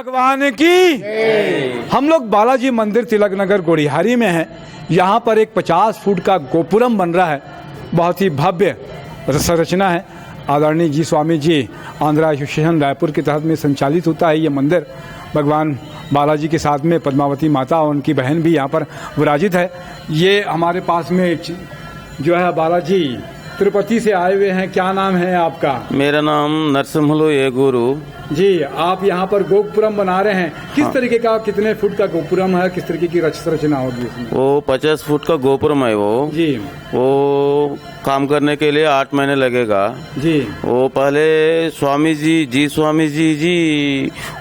भगवान की। हम लोग बालाजी मंदिर तिलक नगर गोड़िहारी में हैं। यहाँ पर एक 50 फुट का गोपुरम बन रहा है। बहुत ही भव्य संरचना है। आदरणीय जी स्वामी जी आंध्रा एसोसिएशन रायपुर के तहत में संचालित होता है ये मंदिर। भगवान बालाजी के साथ में पद्मावती माता और उनकी बहन भी यहाँ पर विराजित है। ये हमारे पास में जो है बालाजी तिरुपति से आए हुए हैं। क्या नाम है आपका? मेरा नाम नरसिम्हलु ये गुरु जी। आप यहाँ पर गोपुरम बना रहे हैं। किस तरीके का, कितने फुट का गोपुरम है? किस तरीके की संरचना होगी इसमें? वो 50 फुट का गोपुरम है वो जी। वो काम करने के लिए 8 महीने लगेगा जी। वो पहले स्वामी जी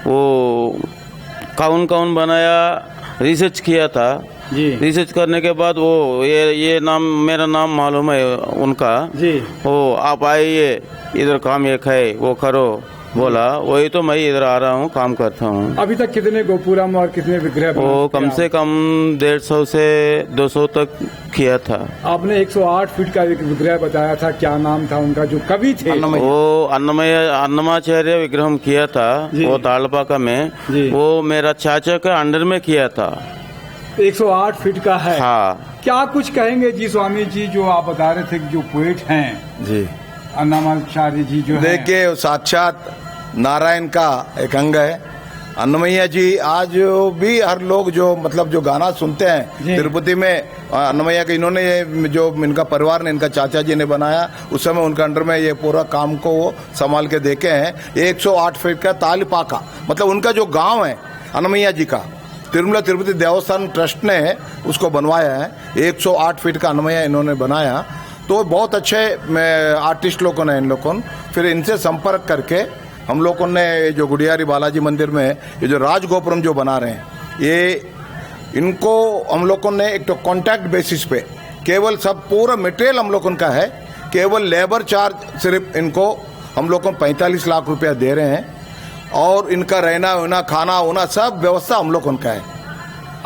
वो कौन बनाया रिसर्च किया था जी। रिसर्च करने के बाद वो ये नाम मेरा नाम मालूम है उनका जी। वो आप आइए इधर काम एक है वो करो बोला। वही तो मैं इधर आ रहा हूँ काम करता हूँ। अभी तक कितने गोपुरम और कितने विग्रह वो कम से कम 150 से 200 तक किया था। आपने 108 फीट का एक विग्रह बताया था। क्या नाम था उनका जो कवि थे? वो अन्नमाचार्य विग्रह किया था वो तालपाका में। वो मेरा चाचा का अंडर में किया था। 108 फीट का है। हाँ। क्या कुछ कहेंगे जी स्वामी जी, जो आप बता रहे थे कि जो पोएट हैं जी अन्नमाचार्य जी जो देखिए साक्षात नारायण का एक अंग है अन्नमैया जी। आज भी हर लोग जो मतलब जो गाना सुनते हैं तिरुपति में अन्नमैया के, इन्होंने ये जो इनका परिवार ने, इनका चाचा जी ने बनाया, उस समय उनका अंडर में ये पूरा काम को वो संभाल के देखे हैं। 108 फीट का तालपाका मतलब उनका जो गांव है अन्नमैया जी का, तिरुमला तिरुपति देवस्थान ट्रस्ट ने उसको बनवाया है। 108 फीट का अन्नमैया इन्होंने बनाया। तो बहुत अच्छे आर्टिस्ट लोगों ने इन लोगों फिर इनसे संपर्क करके हम लोगों ने जो गुड़ियारी बालाजी मंदिर में ये जो राजगोपुरम जो बना रहे हैं, ये इनको हम लोगों ने एक तो कॉन्ट्रैक्ट बेसिस पे केवल सब पूरा मटेरियल हम लोगों का है, केवल लेबर चार्ज सिर्फ इनको हम लोगों को 45 लाख रुपया दे रहे हैं और इनका रहना होना खाना होना सब व्यवस्था हम लोग उनका है।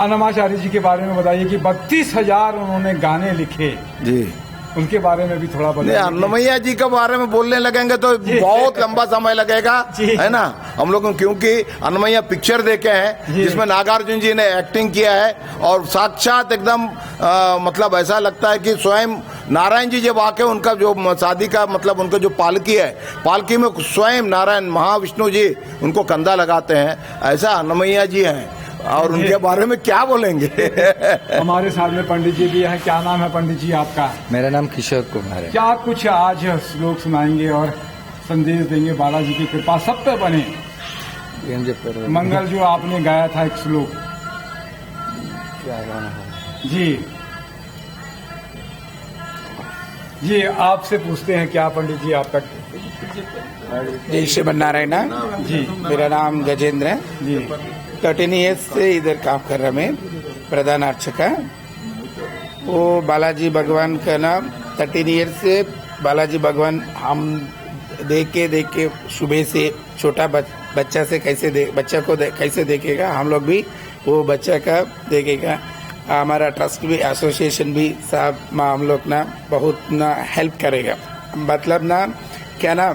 अन्नमाचार्य जी के बारे में बताइए कि 32,000 उन्होंने गाने लिखे जी, उनके बारे में भी थोड़ा बताइए। अन्नमैया जी के बारे में बोलने लगेंगे तो बहुत लंबा समय लगेगा है ना हम लोग, क्योंकि अन्नमैया पिक्चर देखे हैं जिसमें नागार्जुन जी ने एक्टिंग किया है और साक्षात एकदम मतलब ऐसा लगता है कि स्वयं नारायण जी जब आके उनका जो शादी का मतलब उनका जो पालकी है, पालकी में स्वयं नारायण महाविष्णु जी उनको कंधा लगाते हैं, ऐसा अन्नमैया जी हैं। और उनके बारे में क्या बोलेंगे? हमारे साथ में पंडित जी भी हैं। क्या नाम है पंडित जी आपका? मेरा नाम किशोर कुमार है। क्या कुछ आज श्लोक सुनाएंगे और संदेश देंगे बालाजी की कृपा सब पे बने? मंगल जो आपने गाया था एक श्लोक, क्या गाना है जी आपसे पूछते हैं। क्या पंडित जी आपका? जय श्री नारायण जी। मेरा नाम गजेंद्र है जी। 13 ईयर्स से इधर काम कर रहा मैं, प्रधान अर्चक है। वो बालाजी भगवान का नाम 13 ईयर्स से बालाजी भगवान हम देख के सुबह से छोटा बच्चा से बच्चा को कैसे देखेगा, हम लोग भी वो बच्चा का देखेगा। हमारा ट्रस्ट भी एसोसिएशन भी साहब हम लोग ना बहुत ना हेल्प करेगा। मतलब ना क्या ना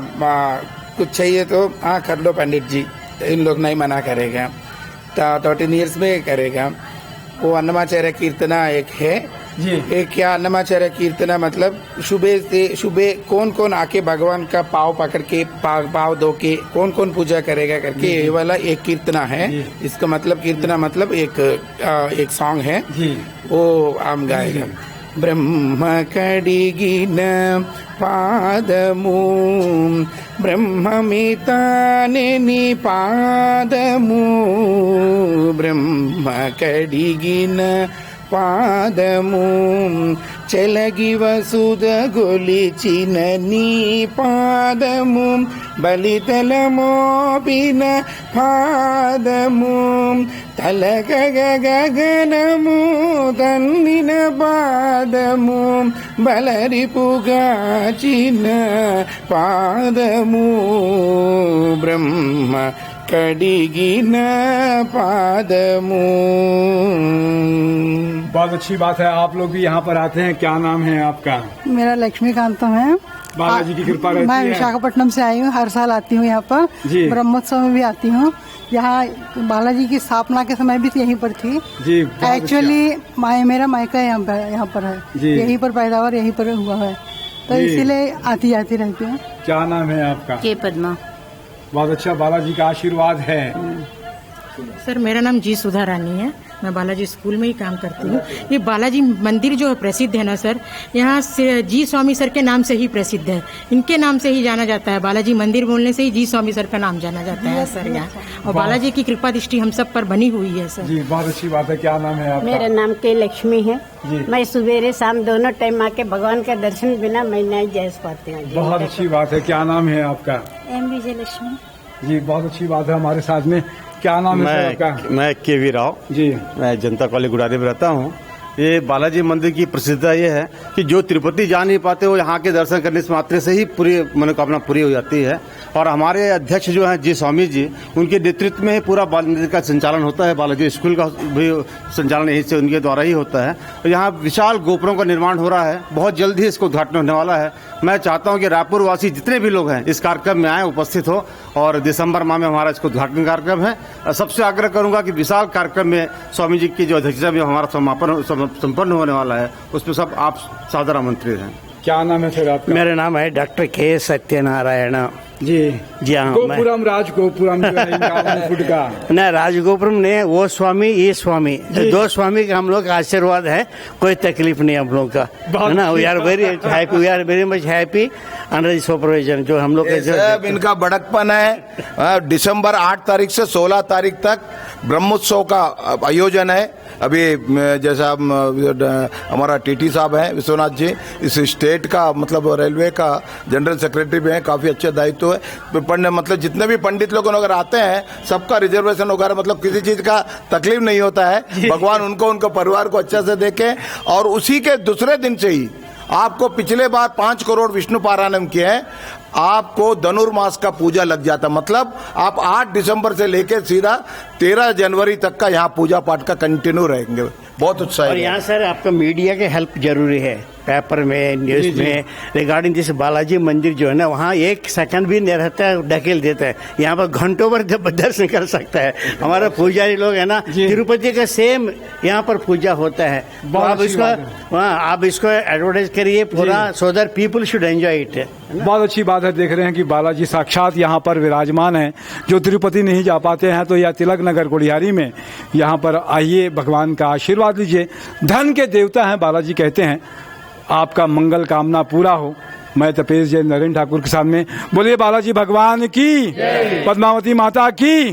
कुछ चाहिए तो हाँ कर लो पंडित जी, इन लोग नहीं मना करेगा। 13 ईयर्स में करेगा। वो अन्नमाचार्य कीर्तना एक है जी। एक क्या अन्नमाचार्य कीर्तना मतलब सुबह कौन आके भगवान का पाव पकड़ के पाव धो के कौन पूजा करेगा करके ये वाला एक कीर्तना है। इसका मतलब कीर्तना मतलब एक सॉन्ग है जी। वो हम गाएगा। ब्रह्म कडिगिन पादमु ब्रह्ममिताने निपादमु ब्रह्म कडिगिन पादमु చెలగి వసుద గొలిచిన నీ పాదము బలితలమోపిన పాదము తలగగ గగనము తన్నిన పాదము బలరిపుగాచిన పాదము బ్రహ్మ కడిగిన పాదము बहुत अच्छी बात है, आप लोग भी यहाँ पर आते हैं। क्या नाम है आपका? मेरा लक्ष्मीकांतम है। बालाजी की कृपा रहती मैं है। विशाखापट्टनम से आई हूँ, हर साल आती हूँ यहाँ पर। जी। ब्रह्मोत्सव में भी आती हूँ। यहाँ बालाजी की स्थापना के समय भी यहीं पर थी। जी, बहुत एक्चुअली मेरा मायका यहाँ पर है। जी। यहीं पर पैदावार यहीं पर हुआ है, तो जी। इसीलिए आती जाती रहती हूँ। क्या नाम है आपका? के पद्मा। बहुत अच्छा, बालाजी का आशीर्वाद है। सर मेरा नाम जी सुधा रानी है, मैं बालाजी स्कूल में ही काम करती हूँ। ये बालाजी मंदिर जो प्रसिद्ध है ना सर, यहाँ से जी स्वामी सर के नाम से ही प्रसिद्ध है। इनके नाम से ही जाना जाता है। बालाजी मंदिर बोलने से ही जी स्वामी सर का नाम जाना जाता है सर यहाँ। और बालाजी की कृपा दृष्टि हम सब पर बनी हुई है सर। जी, बहुत अच्छी बात है। क्या नाम है आपका? मेरा नाम के लक्ष्मी है। जी। मैं सुबेरे शाम दोनों टाइम आके भगवान का दर्शन बिना मैं नहीं जा पाती हूँ। बहुत अच्छी बात है। क्या नाम है आपका? एम विजय लक्ष्मी। जी, बहुत अच्छी बात है। हमारे साथ में क्या नाम है सर आपका? मैं के.वी. राव जी, मैं जनता कॉलेज गुड़ारी में रहता हूँ। ये बालाजी मंदिर की प्रसिद्धता ये है कि जो तिरुपति जा नहीं पाते वो यहाँ के दर्शन करने से मात्र से ही पूरी मनोकामना पूरी हो जाती है। और हमारे अध्यक्ष जो हैं जी स्वामी जी, उनके नेतृत्व में ही पूरा मंदिर का संचालन होता है। बालाजी स्कूल का भी संचालन यहीं से उनके द्वारा ही होता है। तो यहाँ विशाल गोपुरों का निर्माण हो रहा है, बहुत जल्द ही इसका उद्घाटन होने वाला है। मैं चाहता हूँ कि रायपुर वासी जितने भी लोग हैं इस कार्यक्रम में आए, उपस्थित हो। और दिसंबर माह में हमारा इसका उद्घाटन कार्यक्रम है। सबसे आग्रह करूंगा कि विशाल कार्यक्रम में स्वामी जी की जो अध्यक्षता में हमारा संपन्न होने वाला है, उसमें सब आप सादर आमंत्रित हैं। क्या नाम है सर आपका? मेरा नाम है डॉक्टर के सत्यनारायण। जी जी हाँ, गोपुरम राजगोपुरम जो है इनका 1 फुट का। न राजगोपुरम ने वो स्वामी ये स्वामी, दो स्वामी का हम लोग का आशीर्वाद है। कोई तकलीफ नहीं हम लोग का, है ना। We are very happy, we are very much happy under the supervision जो हम लोग सब इनका बड़कपन है। दिसंबर 8 तारीख से 16 तारीख तक ब्रह्मोत्सव का आयोजन है। अभी जैसा हमारा टीटी साहब हैं विश्वनाथ जी, इस स्टेट का मतलब रेलवे का जनरल सेक्रेटरी भी हैं, काफी अच्छे दायित्व है। पढ़ने मतलब जितने भी पंडित लोग अगर आते हैं सबका रिजर्वेशन वगैरह मतलब किसी चीज का तकलीफ नहीं होता है। भगवान उनको उनके परिवार को अच्छे से देखे। और उसी के दूसरे दिन से ही आपको पिछले बार 5 करोड़ विष्णु पारायण किए हैं, आपको धनुर्मास का पूजा लग जाता। मतलब आप 8 दिसंबर से लेकर सीधा 13 जनवरी तक का यहाँ पूजा पाठ का कंटिन्यू रहेंगे। बहुत उत्साह और यहाँ सर आपका मीडिया के हेल्प जरूरी है, पेपर में, न्यूज में रिगार्डिंग दिस बालाजी मंदिर जो है ना, वहाँ 1 सेकंड भी नहीं रहता है, ढकेल देता है। यहाँ पर घंटों भर दर्शन कर सकता है। हमारा पुजारी लोग है ना, तिरुपति का सेम यहाँ पर पूजा होता है। तो आप इसको एडवर्टाइज करिए पूरा, so that people should enjoy it. बहुत अच्छी बात है। देख रहे हैं कि बालाजी साक्षात यहाँ पर विराजमान है। जो तिरुपति नहीं जा पाते हैं तो यह तिलक नगर गुड़ियारी में यहाँ पर आइए, भगवान का आशीर्वाद लीजिए। धन के देवता हैं बालाजी, कहते हैं आपका मंगल कामना पूरा हो। मैं तपेश जय नरेंद्र ठाकुर के साथ में बोलिए बालाजी भगवान की, पद्मावती माता की।